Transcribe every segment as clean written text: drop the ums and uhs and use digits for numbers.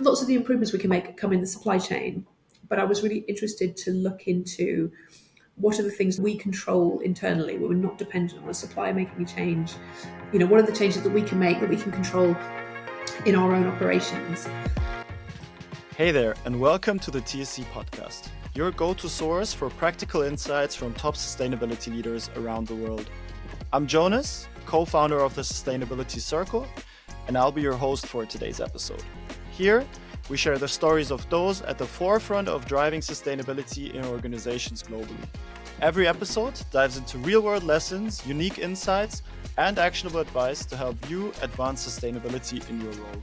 lots of the improvements we can make come in the supply chain, but I was really interested to look into what are the things we control internally where we're not dependent on a supplier making a change. What are the changes that we can make that we can control in our own operations? Hey there, and welcome to the TSC podcast, your go-to source for practical insights from top sustainability leaders around the world. I'm Jonas, co-founder of the Sustainability Circle, and I'll be your host for today's episode. Here, we share the stories of those at the forefront of driving sustainability in organizations globally. Every episode dives into real-world lessons, unique insights, and actionable advice to help you advance sustainability in your role.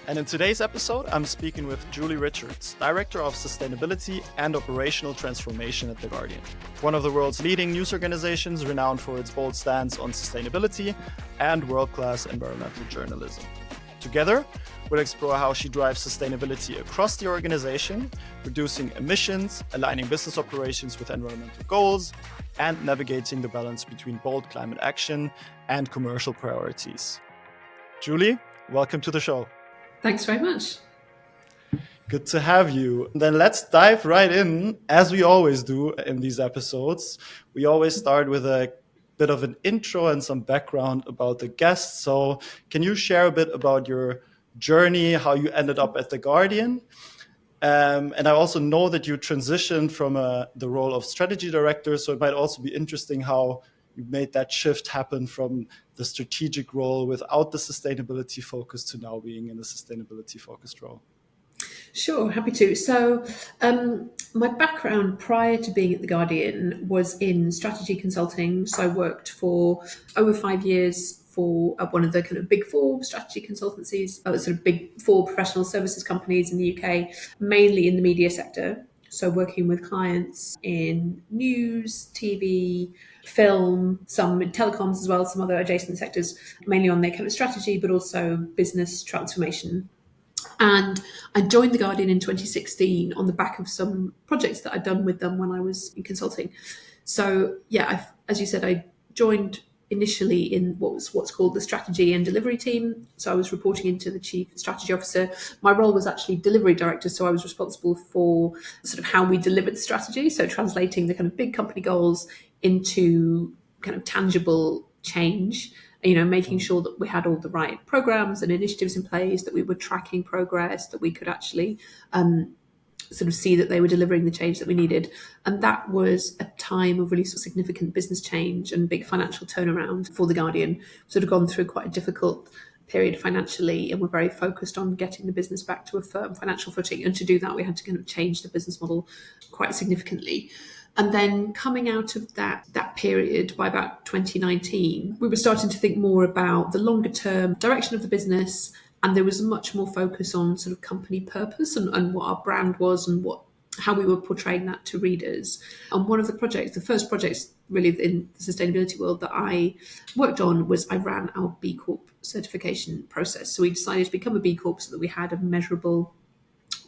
And in today's episode, I'm speaking with Julie Richards, Director of Sustainability and Operational Transformation at The Guardian, one of the world's leading news organizations renowned for its bold stance on sustainability and world-class environmental journalism. Together, we'll explore how she drives sustainability across the organization, reducing emissions, aligning business operations with environmental goals, and navigating the balance between bold climate action and commercial priorities. Julie, welcome to the show. Thanks very much. Good to have you. Then let's dive right in, as we always do in these episodes. We always start with a bit of an intro and some background about the guest. So can you share a bit about your journey, how you ended up at The Guardian? And I also know that you transitioned from the role of strategy director, so it might also be interesting how you made that shift happen from the strategic role without the sustainability focus to now being in a sustainability focused role. Sure, happy to. So my background prior to being at The Guardian was in strategy consulting. So I worked for over 5 years for one of the kind of big four strategy consultancies, sort of big four professional services companies in the UK, mainly in the media sector. So working with clients in news, TV, film, some in telecoms as well, some other adjacent sectors, mainly on their kind of strategy, but also business transformation. And I joined The Guardian in 2016 on the back of some projects that I'd done with them when I was in consulting. So yeah, as you said, I joined initially in what's called the strategy and delivery team. So I was reporting into the chief strategy officer. My role was actually delivery director, so I was responsible for sort of how we delivered the strategy, so translating the kind of big company goals into kind of tangible change, making sure that we had all the right programs and initiatives in place, that we were tracking progress, that we could actually sort of see that they were delivering the change that we needed. And that was a time of really sort of significant business change and big financial turnaround for The Guardian. Sort of gone through quite a difficult period financially, and we're very focused on getting the business back to a firm financial footing. And to do that, we had to kind of change the business model quite significantly. And then coming out of that period, by about 2019, we were starting to think more about the longer term direction of the business. And there was much more focus on sort of company purpose and what our brand was and how we were portraying that to readers. And one of the first projects really in the sustainability world that I worked on was I ran our B Corp certification process. So we decided to become a B Corp so that we had a measurable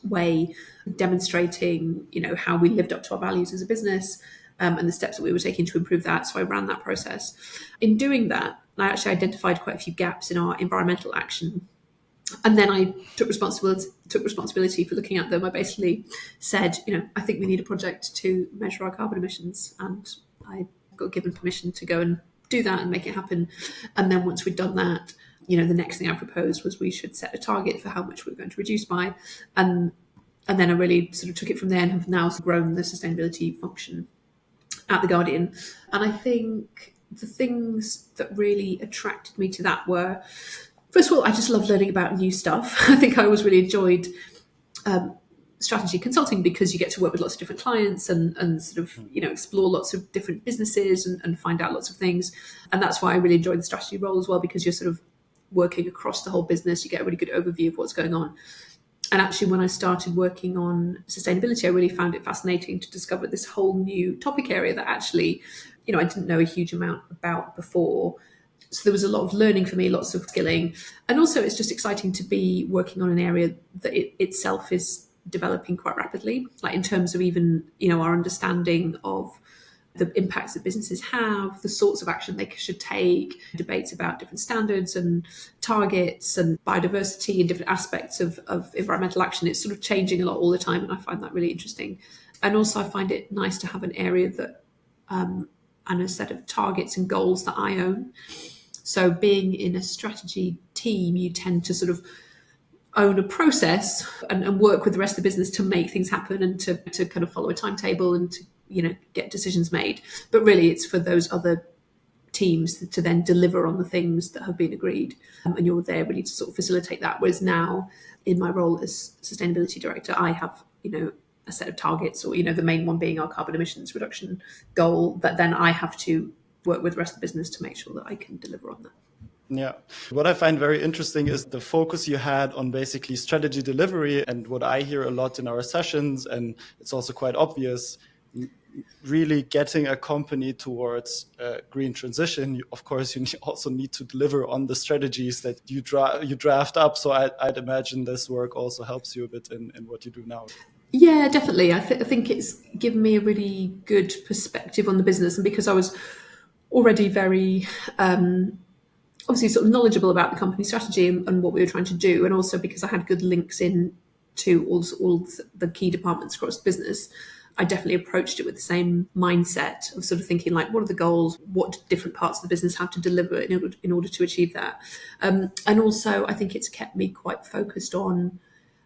way demonstrating, how we lived up to our values as a business, and the steps that we were taking to improve that. So I ran that process. In doing that, I actually identified quite a few gaps in our environmental action. And then I took responsibility for looking at them. I basically said, I think we need a project to measure our carbon emissions. And I got given permission to go and do that and make it happen. And then once we'd done that, the next thing I proposed was we should set a target for how much we were going to reduce by. And then I really sort of took it from there and have now grown the sustainability function at The Guardian. And I think the things that really attracted me to that were, first of all, I just love learning about new stuff. I think I always really enjoyed strategy consulting because you get to work with lots of different clients and sort of, explore lots of different businesses and find out lots of things. And that's why I really enjoyed the strategy role as well, because you're sort of working across the whole business. You get a really good overview of what's going on. And actually, when I started working on sustainability, I really found it fascinating to discover this whole new topic area that actually, I didn't know a huge amount about before. So there was a lot of learning for me, lots of skilling. And also it's just exciting to be working on an area that itself is developing quite rapidly, like in terms of even, our understanding of the impacts that businesses have, the sorts of action they should take, debates about different standards and targets and biodiversity and different aspects of environmental action. It's sort of changing a lot all the time, and I find that really interesting. And also I find it nice to have an area that and a set of targets and goals that I own. So being in a strategy team, you tend to sort of own a process and work with the rest of the business to make things happen and to kind of follow a timetable and to, get decisions made. But really it's for those other teams to then deliver on the things that have been agreed. And you're there really to sort of facilitate that. Whereas now in my role as sustainability director, I have, a set of targets, or the main one being our carbon emissions reduction goal, that then I have to work with the rest of the business to make sure that I can deliver on that. Yeah. What I find very interesting is the focus you had on basically strategy delivery, and what I hear a lot in our sessions, and it's also quite obvious, really getting a company towards green transition. Of course, you also need to deliver on the strategies that you draft up. So I'd imagine this work also helps you a bit in what you do now. Yeah, definitely. I think it's given me a really good perspective on the business, and because I was already very obviously sort of knowledgeable about the company strategy and what we were trying to do, and also because I had good links in to all the key departments across the business, I definitely approached it with the same mindset of sort of thinking like, what are the goals? What do different parts of the business have to deliver in order to achieve that? And also, I think it's kept me quite focused on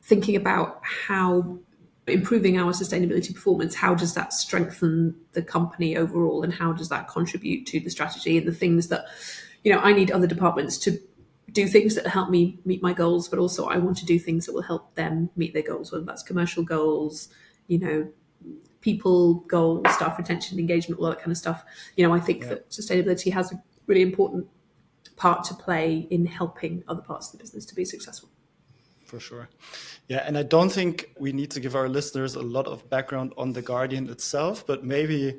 thinking about how improving our sustainability performance, how does that strengthen the company overall, and how does that contribute to the strategy and the things that, I need other departments to do things that help me meet my goals, but also I want to do things that will help them meet their goals, whether that's commercial goals, people goals, staff retention, engagement, all that kind of stuff. I think that sustainability has a really important part to play in helping other parts of the business to be successful. For sure. Yeah, and I don't think we need to give our listeners a lot of background on The Guardian itself, but maybe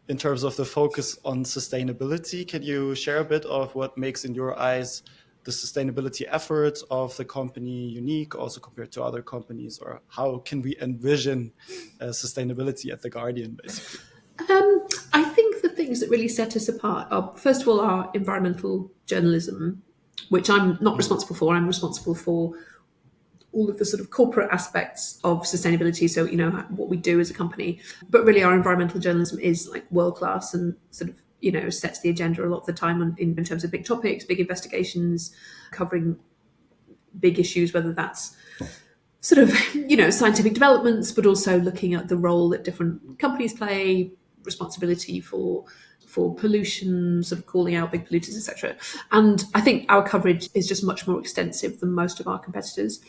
in terms of the focus on sustainability, can you share a bit of what makes, in your eyes, the sustainability efforts of the company unique, also compared to other companies, or how can we envision sustainability at The Guardian, basically? I think the things that really set us apart are, first of all, our environmental journalism, which I'm not responsible for. I'm responsible for all of the sort of corporate aspects of sustainability. So, what we do as a company, but really our environmental journalism is like world class and sort of, sets the agenda a lot of the time in terms of big topics, big investigations, covering big issues, whether that's sort of, scientific developments, but also looking at the role that different companies play, responsibility for pollution, sort of calling out big polluters, etc. And I think our coverage is just much more extensive than most of our competitors.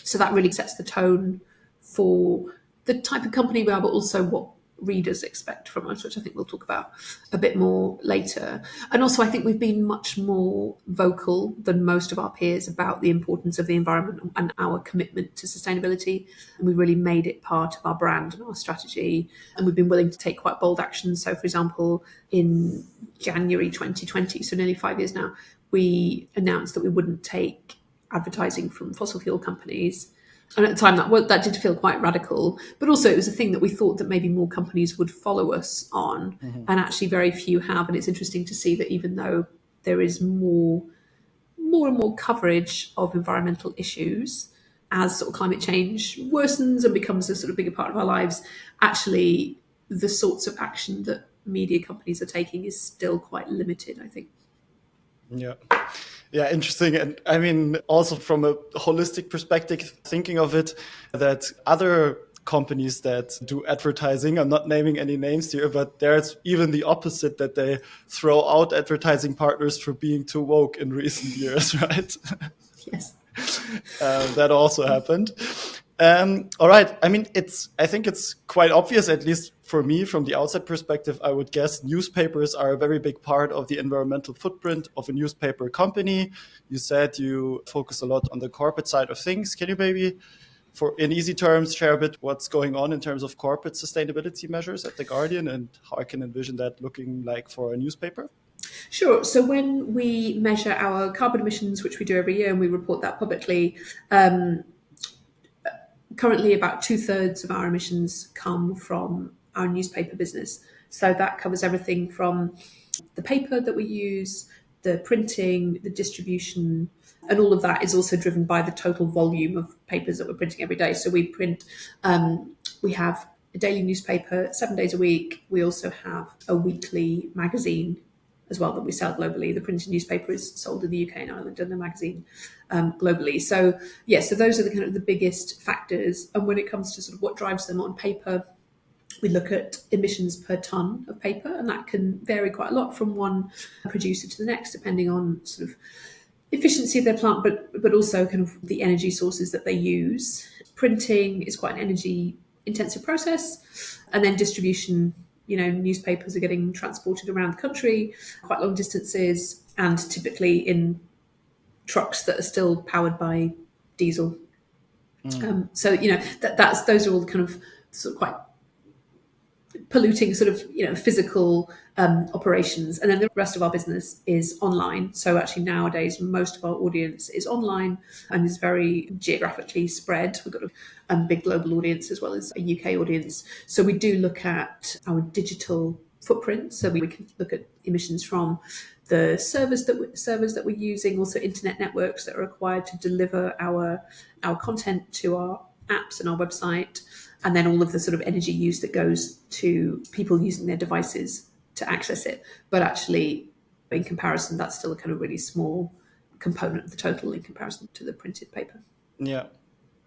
So that really sets the tone for the type of company we are, but also what readers expect from us, which I think we'll talk about a bit more later. And also I think we've been much more vocal than most of our peers about the importance of the environment and our commitment to sustainability. And we really made it part of our brand and our strategy. And we've been willing to take quite bold action. So, for example, in January 2020, so nearly 5 years now, we announced that we wouldn't take advertising from fossil fuel companies. And at the time that did feel quite radical, but also it was a thing that we thought that maybe more companies would follow us on, and actually very few have. And it's interesting to see that even though there is more and more coverage of environmental issues as sort of climate change worsens and becomes a sort of bigger part of our lives, actually the sorts of action that media companies are taking is still quite limited, I think. Yeah, interesting. And I mean, also from a holistic perspective, thinking of it, that other companies that do advertising, I'm not naming any names here, but there's even the opposite, that they throw out advertising partners for being too woke in recent years, right? Yes. That also happened. All right. I mean, I think it's quite obvious, at least for me, from the outside perspective, I would guess newspapers are a very big part of the environmental footprint of a newspaper company. You said you focus a lot on the corporate side of things. Can you maybe, in easy terms, share a bit what's going on in terms of corporate sustainability measures at The Guardian and how I can envision that looking like for a newspaper? Sure. So when we measure our carbon emissions, which we do every year, and we report that publicly, currently about 2/3 of our emissions come from our newspaper business. So that covers everything from the paper that we use, the printing, the distribution, and all of that is also driven by the total volume of papers that we're printing every day. So we have a daily newspaper 7 days a week. We also have a weekly magazine as well that we sell globally. The printed newspaper is sold in the UK and Ireland, and the magazine globally. So so those are the kind of the biggest factors. And when it comes to sort of what drives them on paper, we look at emissions per tonne of paper, and that can vary quite a lot from one producer to the next, depending on sort of efficiency of their plant, but also kind of the energy sources that they use. Printing is quite an energy intensive process, and then distribution. Newspapers are getting transported around the country, quite long distances, and typically in trucks that are still powered by diesel. Those are all kind of sort of quite polluting sort of physical operations. And then the rest of our business is online. So actually nowadays most of our audience is online and is very geographically spread. We've got a big global audience as well as a UK audience. So we do look at our digital footprint. So we can look at emissions from the servers that we're using, also internet networks that are required to deliver our content to our apps and our website, and then all of the sort of energy use that goes to people using their devices to access it. But actually, in comparison, that's still a kind of really small component of the total in comparison to the printed paper. Yeah.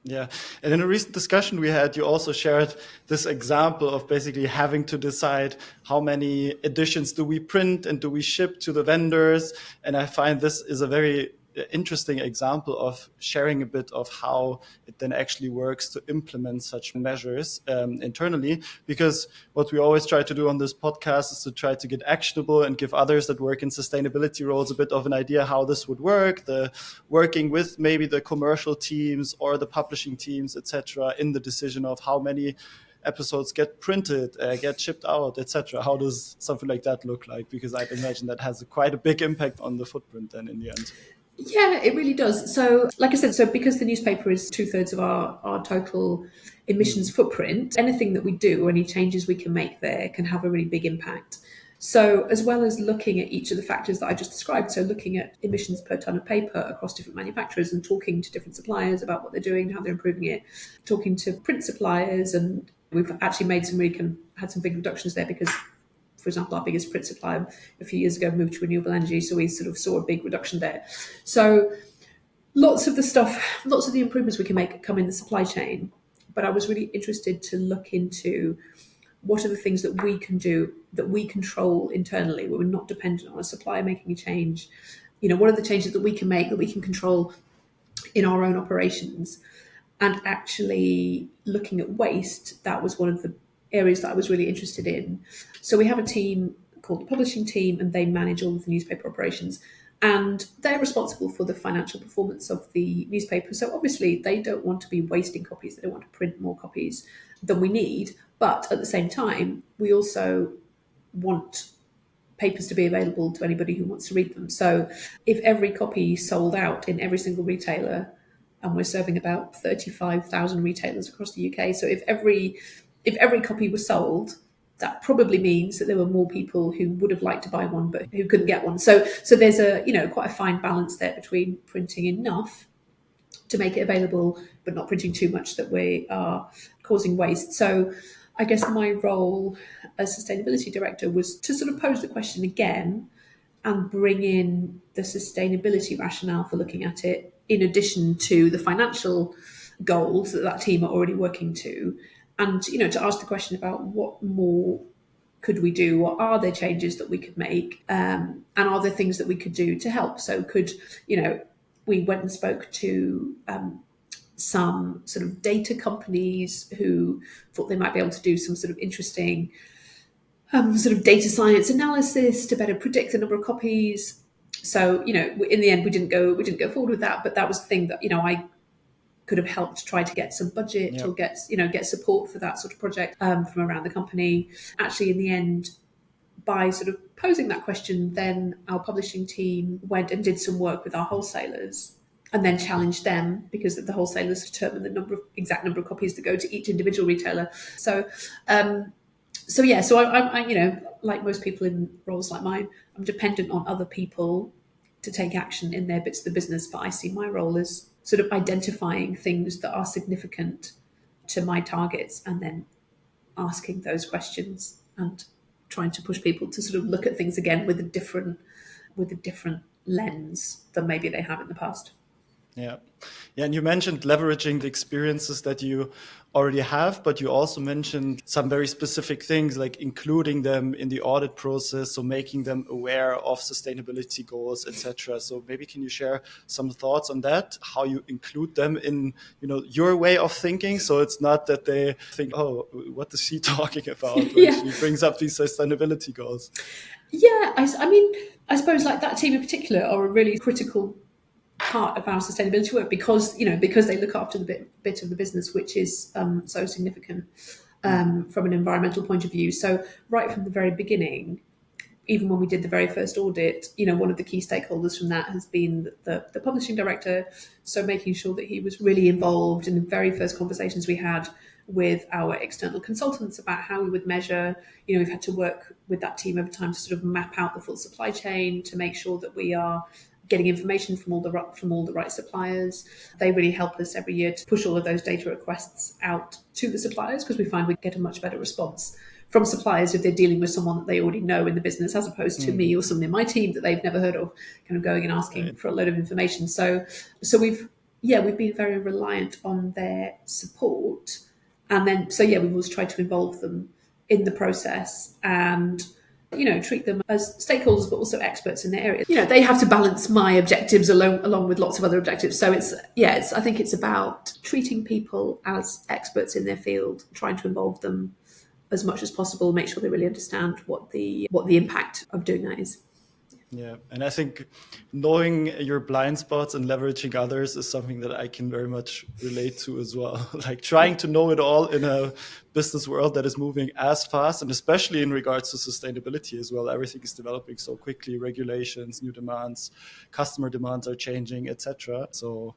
Yeah. And in a recent discussion we had, you also shared this example of basically having to decide how many editions do we print and do we ship to the vendors. And I find this is a very interesting example of sharing a bit of how it then actually works to implement such measures internally, because what we always try to do on this podcast is to try to get actionable and give others that work in sustainability roles a bit of an idea how this would work, the working with maybe the commercial teams or the publishing teams, etc., in the decision of how many episodes get printed, get shipped out, etc. How does something like that look like? Because I'd imagine that has quite a big impact on the footprint then in the end. Yeah, it really does. So, like I said, because the newspaper is 2/3 of our total emissions footprint, anything that we do or any changes we can make there can have a really big impact. So, as well as looking at each of the factors that I just described, so looking at emissions per tonne of paper across different manufacturers and talking to different suppliers about what they're doing, how they're improving it, talking to print suppliers, and we've actually had some big reductions there because, for example, our biggest print supplier a few years ago moved to renewable energy, so we sort of saw a big reduction there. So lots of the improvements we can make come in the supply chain, but I was really interested to look into what are the things that we can do, that we control internally, where we're not dependent on a supplier making a change. What are the changes that we can make, that we can control in our own operations? And actually looking at waste, that was one of the areas that I was really interested in. So we have a team called the publishing team, and they manage all of the newspaper operations, and they're responsible for the financial performance of the newspaper. So obviously they don't want to be wasting copies, they don't want to print more copies than we need, but at the same time we also want papers to be available to anybody who wants to read them. So if every copy sold out in every single retailer, and we're serving about 35,000 retailers across the UK, so if every copy was sold, that probably means that there were more people who would have liked to buy one but who couldn't get one. So there's quite a fine balance there between printing enough to make it available but not printing too much that we are causing waste. So I guess my role as sustainability director was to sort of pose the question again and bring in the sustainability rationale for looking at it, in addition to the financial goals that team are already working to. And, to ask the question about what more could we do? What are there changes that we could make? And are there things that we could do to help? So we went and spoke to some sort of data companies who thought they might be able to do some sort of interesting sort of data science analysis to better predict the number of copies. So, in the end, we didn't go forward with that, but that was the thing that, I could have helped try to get some budget or get support for that sort of project from around the company. Actually, in the end, by sort of posing that question, then our publishing team went and did some work with our wholesalers and then challenged them, because the wholesalers determine the exact number of copies that go to each individual retailer. So So yeah, so I'm like most people in roles like mine, I'm dependent on other people to take action in their bits of the business. But I see my role as sort of identifying things that are significant to my targets, and then asking those questions and trying to push people to sort of look at things again with a different lens than maybe they have in the past. Yeah. Yeah. And you mentioned leveraging the experiences that you already have, but you also mentioned some very specific things like including them in the audit process, so making them aware of sustainability goals, etc. So maybe can you share some thoughts on that, how you include them in, your way of thinking, so it's not that they think, oh, what is she talking about when Yeah. she brings up these sustainability goals? Yeah, I mean, I suppose like that team in particular are a really critical part of our sustainability work because they look after the bit of the business which is so significant from an environmental point of view. So right from the very beginning, even when we did the very first audit, one of the key stakeholders from that has been the publishing director. So making sure that he was really involved in the very first conversations we had with our external consultants about how we would measure. We've had to work with that team over time to sort of map out the full supply chain to make sure that we are getting information from all the right suppliers. They really help us every year to push all of those data requests out to the suppliers, because we find we get a much better response from suppliers if they're dealing with someone that they already know in the business, as opposed to me or someone in my team that they've never heard of, kind of going and asking for a load of information. So we've been very reliant on their support, and then we've always tried to involve them in the process and treat them as stakeholders, but also experts in their area. They have to balance my objectives along with lots of other objectives. So I think it's about treating people as experts in their field, trying to involve them as much as possible, make sure they really understand what the impact of doing that is. Yeah, and I think knowing your blind spots and leveraging others is something that I can very much relate to as well. Like trying to know it all in a business world that is moving as fast, and especially in regards to sustainability as well. Everything is developing so quickly, regulations, new demands, customer demands are changing, etc. So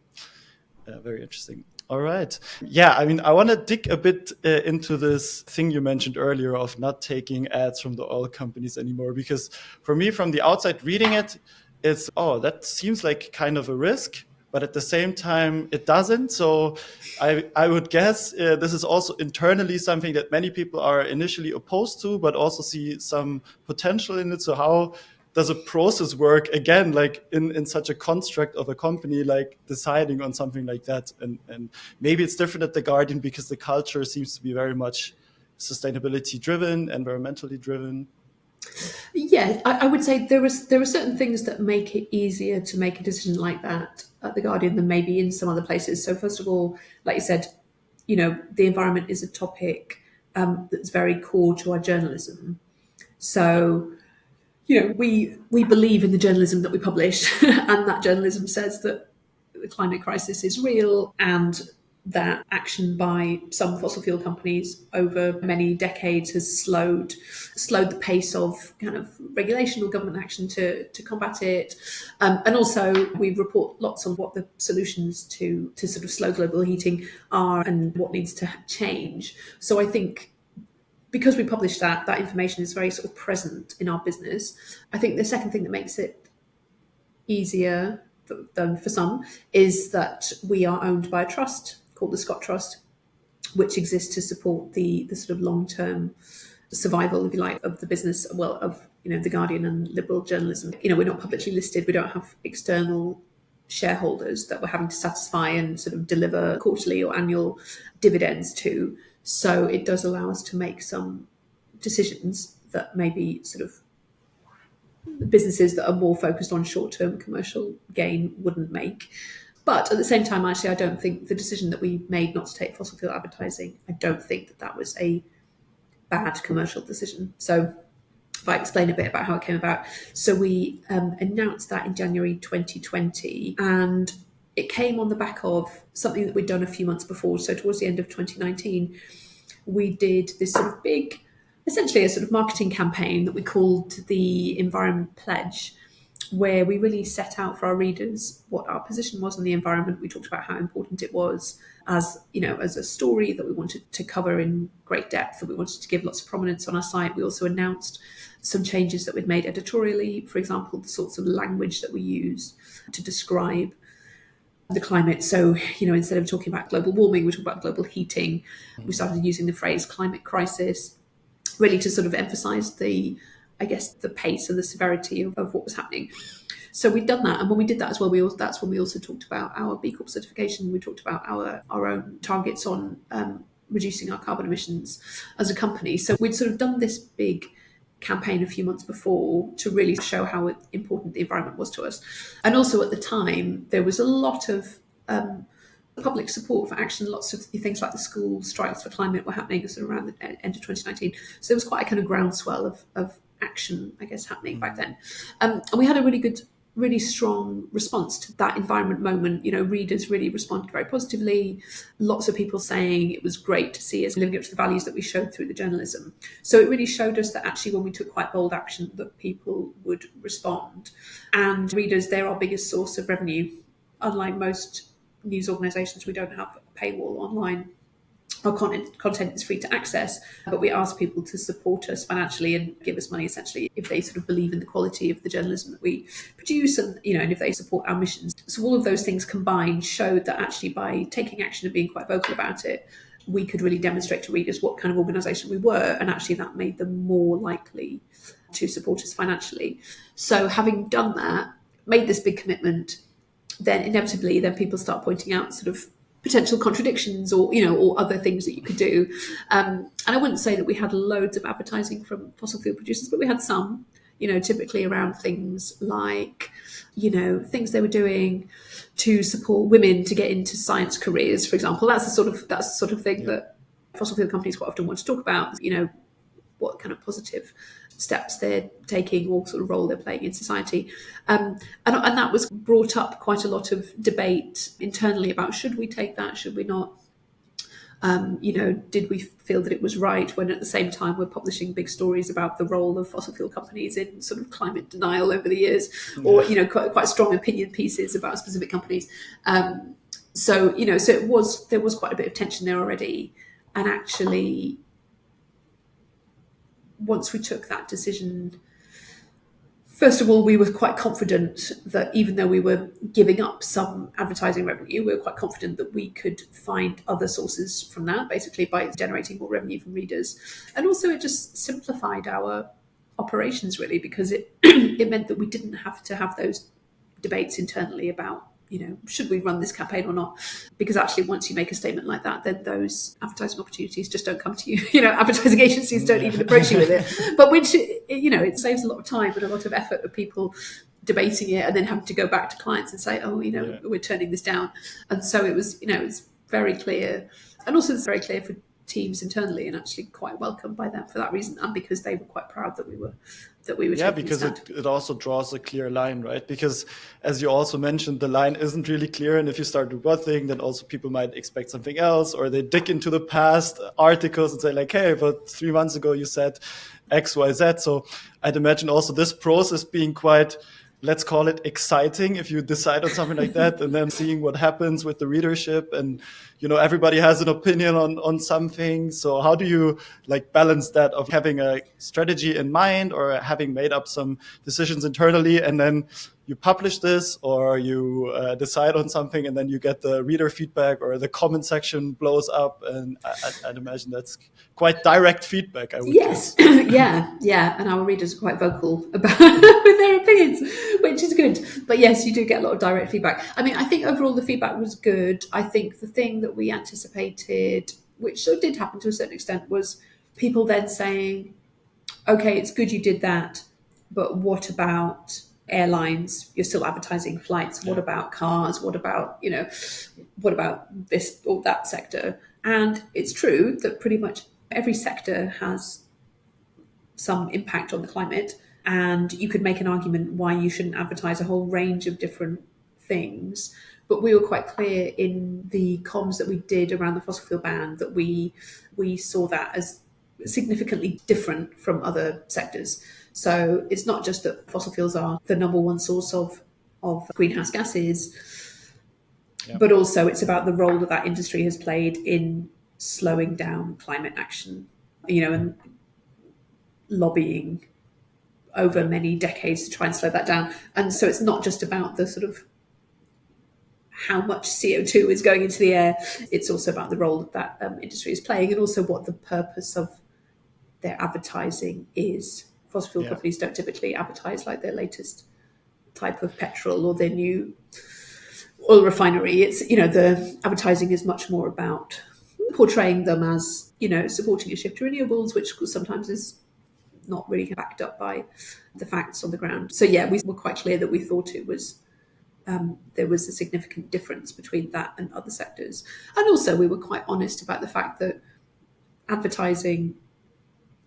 very interesting. All right. Yeah, I mean, I want to dig a bit into this thing you mentioned earlier of not taking ads from the oil companies anymore, because for me, from the outside reading it, it's, oh, that seems like kind of a risk, but at the same time, it doesn't. So I would guess this is also internally something that many people are initially opposed to, but also see some potential in it. So how does a process work again, like in such a construct of a company, like deciding on something like that? And maybe it's different at the Guardian because the culture seems to be very much sustainability driven, environmentally driven. Yeah, I would say there are certain things that make it easier to make a decision like that at the Guardian than maybe in some other places. So first of all, like you said, the environment is a topic that's very core to our journalism. So we believe in the journalism that we publish, and that journalism says that the climate crisis is real, and that action by some fossil fuel companies over many decades has slowed the pace of kind of regulation or government action to combat it. And also we report lots on what the solutions to sort of slow global heating are and what needs to change. So I think because we publish that information is very sort of present in our business. I think the second thing that makes it easier than for some is that we are owned by a trust called the Scott Trust, which exists to support the sort of long-term survival, if you like, of the business, well, of the Guardian and liberal journalism. We're not publicly listed. We don't have external shareholders that we're having to satisfy and sort of deliver quarterly or annual dividends to. So it does allow us to make some decisions that maybe sort of businesses that are more focused on short-term commercial gain wouldn't make. But at the same time, actually, I don't think the decision that we made not to take fossil fuel advertising, I don't think that was a bad commercial decision. So if I explain a bit about how it came about. So we announced that in January 2020, and it came on the back of something that we'd done a few months before. So towards the end of 2019, we did this sort of big, essentially a sort of marketing campaign that we called the Environment Pledge, where we really set out for our readers what our position was on the environment. We talked about how important it was as, as a story that we wanted to cover in great depth, that we wanted to give lots of prominence on our site. We also announced some changes that we'd made editorially, for example, the sorts of language that we use to describe the climate. So, instead of talking about global warming, we talk about global heating. We started using the phrase climate crisis, really to sort of emphasize the pace and the severity of what was happening. So we'd done that, and when we did that as well, that's when we also talked about our B Corp certification. We talked about our own targets on reducing our carbon emissions as a company. So we'd sort of done this big campaign a few months before to really show how important the environment was to us. And also at the time, there was a lot of public support for action. Lots of things like the school strikes for climate were happening sort of around the end of 2019. So there was quite a kind of groundswell of action, I guess, happening back then. And we had a really strong response to that environment moment. Readers really responded very positively. Lots of people saying it was great to see us living up to the values that we showed through the journalism. So it really showed us that actually when we took quite bold action, that people would respond. And readers, they're our biggest source of revenue. Unlike most news organisations, we don't have a paywall online. Our content is free to access, but we ask people to support us financially and give us money essentially if they sort of believe in the quality of the journalism that we produce and if they support our missions. So all of those things combined showed that actually by taking action and being quite vocal about it, we could really demonstrate to readers what kind of organisation we were, and actually that made them more likely to support us financially. So having done that, made this big commitment, then inevitably people start pointing out sort of potential contradictions or other things that you could do. And I wouldn't say that we had loads of advertising from fossil fuel producers, but we had some, typically around things like, things they were doing to support women to get into science careers, for example. That's the sort of thing that fossil fuel companies quite often want to talk about, what kind of positive steps they're taking or sort of role they're playing in society. And that was brought up quite a lot of debate internally about should we take that, should we not? Did we feel that it was right when at the same time we're publishing big stories about the role of fossil fuel companies in sort of climate denial over the years, or, quite strong opinion pieces about specific companies. So there was quite a bit of tension there already. And actually, once we took that decision, first of all, we were quite confident that even though we were giving up some advertising revenue, we were quite confident that we could find other sources from that, basically by generating more revenue from readers. And also it just simplified our operations really, because it it meant that we didn't have to have those debates internally about should we run this campaign or not? Because actually, once you make a statement like that, then those advertising opportunities just don't come to you. Advertising agencies don't even approach you with it. But which, it saves a lot of time and a lot of effort of people debating it and then having to go back to clients and say, we're turning this down. And so it was very clear. And also it's very clear for teams internally, and actually quite welcomed by them for that reason, and because they were quite proud that we were because it also draws a clear line, right? Because as you also mentioned, the line isn't really clear, and if you start with one thing, then also people might expect something else, or they dig into the past articles and say like, hey, but 3 months ago you said X, Y, Z. So I'd imagine also this process being quite, let's call it exciting, if you decide on something like that, and then seeing what happens with the readership, and everybody has an opinion on something. So how do you balance that of having a strategy in mind or having made up some decisions internally, and then you publish this, or you decide on something, and then you get the reader feedback, or the comment section blows up, and I'd imagine that's quite direct feedback, I would guess. Yeah, and our readers are quite vocal about with their opinions, which is good. But yes, you do get a lot of direct feedback. I mean, I think overall the feedback was good. I think the thing that we anticipated, which sort of did happen to a certain extent, was people then saying, okay, it's good you did that, but what about airlines? You're still advertising flights. What about cars? What about this or that sector? And it's true that pretty much every sector has some impact on the climate, and you could make an argument why you shouldn't advertise a whole range of different things. But we were quite clear in the comms that we did around the fossil fuel ban that we saw that as significantly different from other sectors. So it's not just that fossil fuels are the number one source of greenhouse gases, but also it's about the role that industry has played in slowing down climate action, and lobbying over many decades to try and slow that down. And so it's not just about the sort of how much CO2 is going into the air, it's also about the role that industry is playing, and also what the purpose of their advertising is. Fossil fuel companies don't typically advertise like their latest type of petrol or their new oil refinery. It's, the advertising is much more about portraying them as, supporting a shift to renewables, which sometimes is not really backed up by the facts on the ground. So yeah, we were quite clear that we thought it was there was a significant difference between that and other sectors. And also we were quite honest about the fact that advertising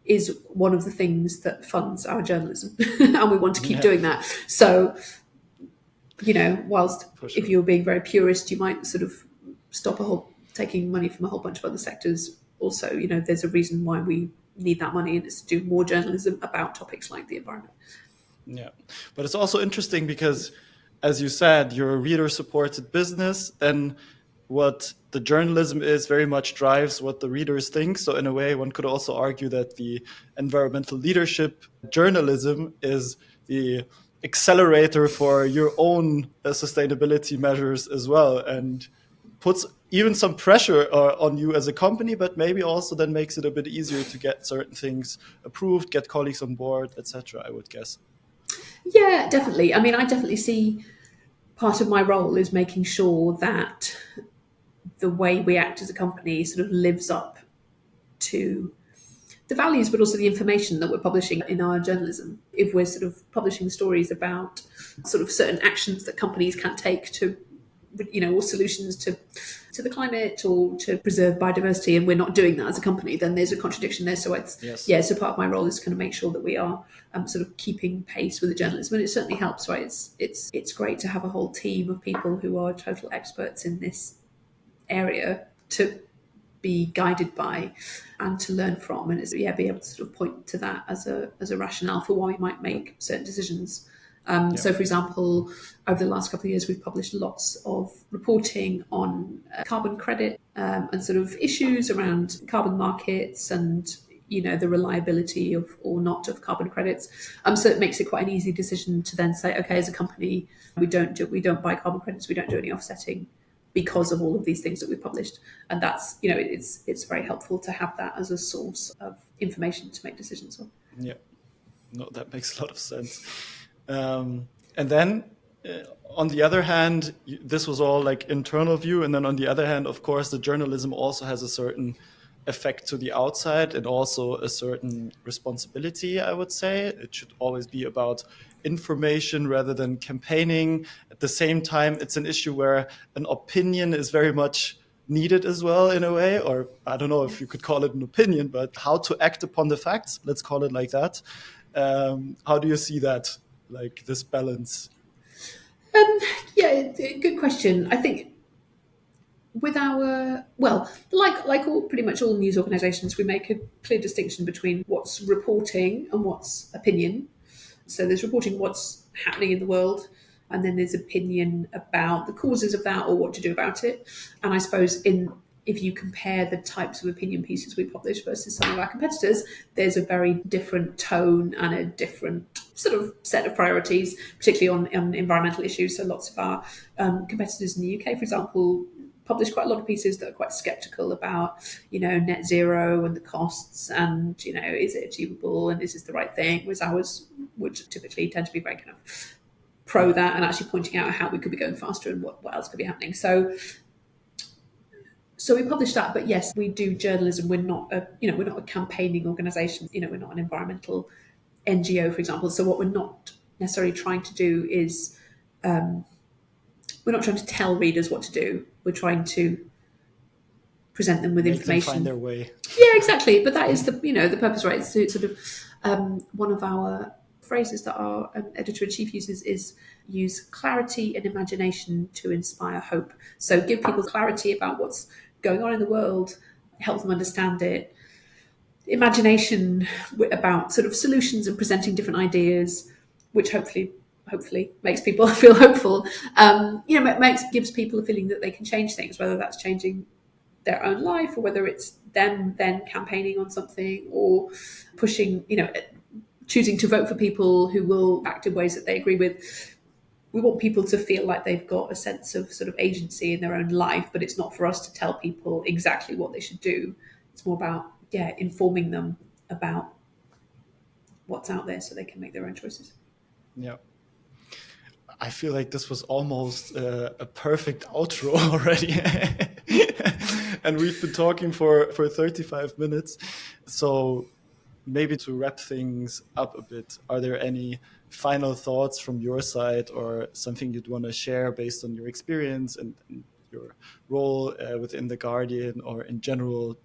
is one of the things that funds our journalism and we want to keep doing that. So, whilst if you're being very purist, you might sort of stop taking money from a whole bunch of other sectors. Also, there's a reason why we need that money, and it's to do more journalism about topics like the environment. Yeah, but it's also interesting because, as you said, you're a reader-supported business, then what the journalism is very much drives what the readers think. So in a way, one could also argue that the environmental leadership journalism is the accelerator for your own sustainability measures as well, and puts even some pressure on you as a company, but maybe also then makes it a bit easier to get certain things approved, get colleagues on board, etc., I would guess. Yeah, definitely. I mean, I definitely see part of my role is making sure that the way we act as a company sort of lives up to the values, but also the information that we're publishing in our journalism. If we're sort of publishing stories about sort of certain actions that companies can take to, or solutions to the climate or to preserve biodiversity, and we're not doing that as a company, then there's a contradiction there. So so part of my role is kind of make sure that we are sort of keeping pace with the journalism, and it certainly helps, right? It's great to have a whole team of people who are total experts in this area to be guided by and to learn from, and be able to sort of point to that as a rationale for why we might make certain decisions. So, for example, over the last couple of years, we've published lots of reporting on carbon credit and sort of issues around carbon markets and the reliability of or not of carbon credits. So it makes it quite an easy decision to then say, okay, as a company, we don't buy carbon credits, we don't do any offsetting because of all of these things that we've published. And that's, it's very helpful to have that as a source of information to make decisions on. Yeah, no, that makes a lot of sense. And then on the other hand, this was all like internal view. And then on the other hand, of course, the journalism also has a certain effect to the outside and also a certain responsibility, I would say. It should always be about information rather than campaigning. At the same time, it's an issue where an opinion is very much needed as well in a way, or I don't know if you could call it an opinion, but how to act upon the facts, let's call it like that. How do you see that, like this balance? Good question. I think with like pretty much all news organisations, we make a clear distinction between what's reporting and what's opinion. So there's reporting what's happening in the world, and then there's opinion about the causes of that or what to do about it. And I suppose if you compare the types of opinion pieces we publish versus some of our competitors, there's a very different tone and a different sort of set of priorities, particularly on environmental issues. So lots of our competitors in the UK, for example, publish quite a lot of pieces that are quite sceptical about, net zero and the costs and, is it achievable and is this the right thing? Whereas ours would typically tend to be very kind of pro that and actually pointing out how we could be going faster and what else could be happening. So we publish that, but yes, we do journalism. We're not a campaigning organisation. We're not an environmental NGO, for example. So what we're not necessarily trying to do is we're not trying to tell readers what to do. We're trying to present them with information. Them find their way. Yeah, exactly. But that is the purpose, right? So it's sort of one of our phrases that our editor-in-chief uses is use clarity and imagination to inspire hope. So give people clarity about what's going on in the world, help them understand it, imagination about sort of solutions and presenting different ideas, which hopefully makes people feel hopeful. Gives people a feeling that they can change things, whether that's changing their own life or whether it's them then campaigning on something or pushing, choosing to vote for people who will act in ways that they agree with. We want people to feel like they've got a sense of sort of agency in their own life, but it's not for us to tell people exactly what they should do. It's more about, informing them about what's out there so they can make their own choices. Yeah. I feel like this was almost a perfect outro already. And we've been talking for 35 minutes. So maybe to wrap things up a bit, are there any final thoughts from your side or something you'd want to share based on your experience and your role within The Guardian, or in general,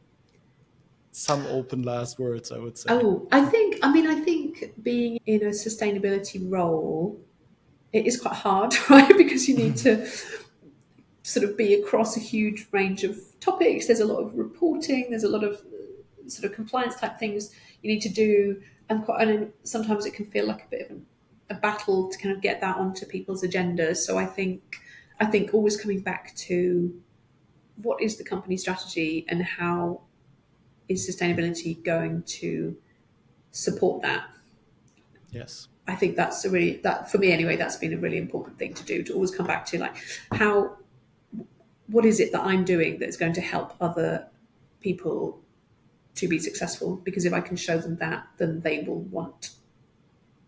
some open last words, I would say? I think being in a sustainability role, it is quite hard, right? Because you need to sort of be across a huge range of topics. There's a lot of reporting. There's a lot of sort of compliance type things you need to do, and sometimes it can feel like a bit of a battle to kind of get that onto people's agendas. So I think always coming back to what is the company strategy and how is sustainability going to support that. Yes. I think that's that for me anyway, that's been a really important thing to do, to always come back to, like, what is it that I'm doing that's going to help other people to be successful? Because if I can show them that, then they will want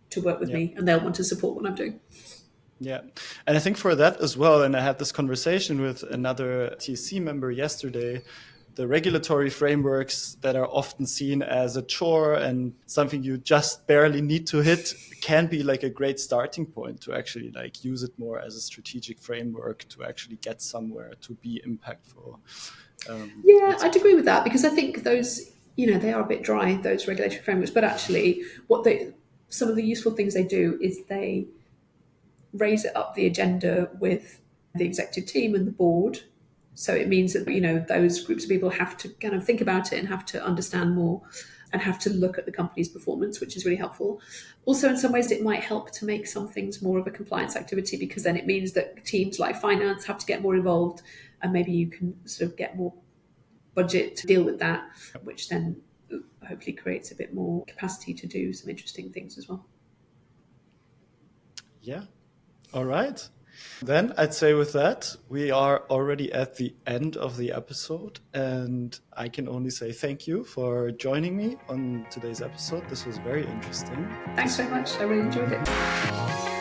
to work with me and they'll want to support what I'm doing. Yeah. And I think for that as well, and I had this conversation with another TSC member yesterday, the regulatory frameworks that are often seen as a chore and something you just barely need to hit can be like a great starting point to actually like use it more as a strategic framework to actually get somewhere, to be impactful. I'd agree with that, because I think those, they are a bit dry, those regulatory frameworks, but actually some of the useful things they do is they raise it up the agenda with the executive team and the board. So it means that, those groups of people have to kind of think about it and have to understand more and have to look at the company's performance, which is really helpful. Also, in some ways, it might help to make some things more of a compliance activity, because then it means that teams like finance have to get more involved, and maybe you can sort of get more budget to deal with that, which then hopefully creates a bit more capacity to do some interesting things as well. Yeah. All right. Then I'd say with that, we are already at the end of the episode, and I can only say thank you for joining me on today's episode. This was very interesting. Thanks very much. I really enjoyed it.